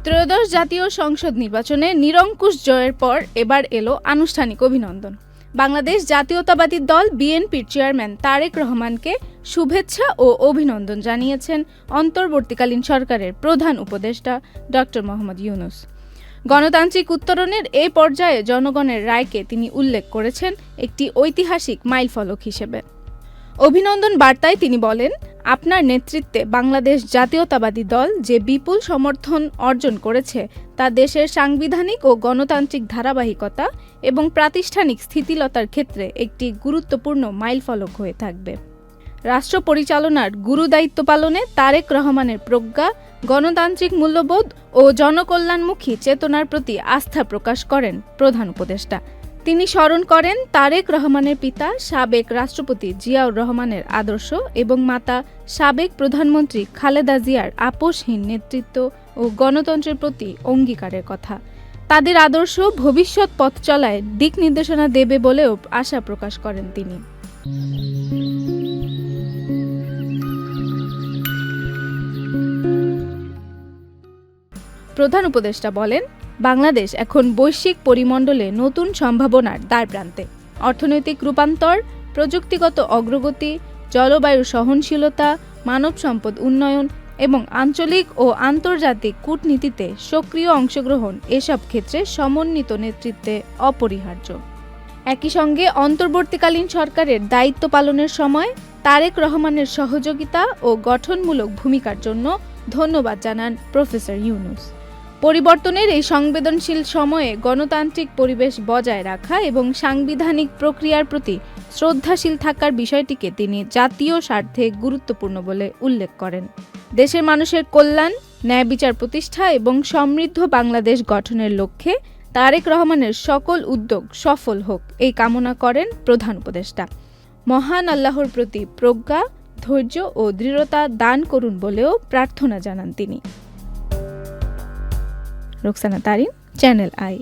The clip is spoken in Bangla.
ত্রয়োদশ জাতীয় সংসদ নির্বাচনে নিরঙ্কুশ জয়ের পর এবার এলো আনুষ্ঠানিক অভিনন্দন। বাংলাদেশ জাতীয়তাবাদী দল বিএনপির চেয়ারম্যান তারেক রহমানকে শুভেচ্ছা ও অভিনন্দন জানিয়েছেন অন্তর্বর্তীকালীন সরকারের প্রধান উপদেষ্টা ড. মোহাম্মদ ইউনূস। গণতান্ত্রিক উত্তরণের এই পর্যায়ে জনগণের রায়কে তিনি উল্লেখ করেছেন একটি ঐতিহাসিক মাইলফলক হিসেবে। অভিনন্দন বার্তায় তিনি বলেন, আপনার নেতৃত্বে বাংলাদেশ জাতীয়তাবাদী দল যে বিপুল সমর্থন অর্জন করেছে তা দেশের সাংবিধানিক ও গণতান্ত্রিক ধারাবাহিকতা এবং প্রাতিষ্ঠানিক স্থিতিলতার ক্ষেত্রে একটি গুরুত্বপূর্ণ মাইলফলক হয়ে থাকবে। রাষ্ট্র পরিচালনার গুরুদায়িত্ব পালনে তারেক রহমানের প্রজ্ঞা, গণতান্ত্রিক মূল্যবোধ ও জনকল্যাণমুখী চেতনার প্রতি আস্থা প্রকাশ করেন প্রধান উপদেষ্টা। তিনি স্মরণ করেন তারেক রহমানের পিতা সাবেক রাষ্ট্রপতি জিয়াউর রহমানের আদর্শ এবং মাতা সাবেক প্রধানমন্ত্রী খালেদা জিয়ার আপোষহীন নেতৃত্ব ও গণতন্ত্রের প্রতি অঙ্গীকারের কথা। তাদের আদর্শ ভবিষ্যৎ পথ চলায় দিক নির্দেশনা দেবে বলেও আশা প্রকাশ করেন তিনি। প্রধান উপদেষ্টা বলেন, বাংলাদেশ এখন বৈশ্বিক পরিমণ্ডলে নতুন সম্ভাবনার দ্বারপ্রান্তে। অর্থনৈতিক রূপান্তর, প্রযুক্তিগত অগ্রগতি, জলবায়ু সহনশীলতা, মানব সম্পদ উন্নয়ন এবং আঞ্চলিক ও আন্তর্জাতিক কূটনীতিতে সক্রিয় অংশগ্রহণ এসব ক্ষেত্রে সমন্বিত নেতৃত্বে অপরিহার্য। একই সঙ্গে অন্তর্বর্তীকালীন সরকারের দায়িত্ব পালনের সময় তারেক রহমানের সহযোগিতা ও গঠনমূলক ভূমিকার জন্য ধন্যবাদ জানান প্রফেসর ইউনূস। পরিবর্তনের এই সংবেদনশীল সময়ে গণতান্ত্রিক পরিবেশ বজায় রাখা এবং সাংবিধানিক প্রক্রিয়ার প্রতি শ্রদ্ধাশীল থাকার বিষয়টিকে তিনি জাতীয় স্বার্থে গুরুত্বপূর্ণ বলে উল্লেখ করেন। দেশের মানুষের কল্যাণ, ন্যায় বিচার প্রতিষ্ঠা এবং সমৃদ্ধ বাংলাদেশ গঠনের লক্ষ্যে তারেক রহমানের সকল উদ্যোগ সফল হোক এই কামনা করেন প্রধান উপদেষ্টা। মহান আল্লাহর প্রতি প্রজ্ঞা, ধৈর্য ও দৃঢ়তা দান করুন বলেও প্রার্থনা জানান তিনি। Roksana Tarin, channel I.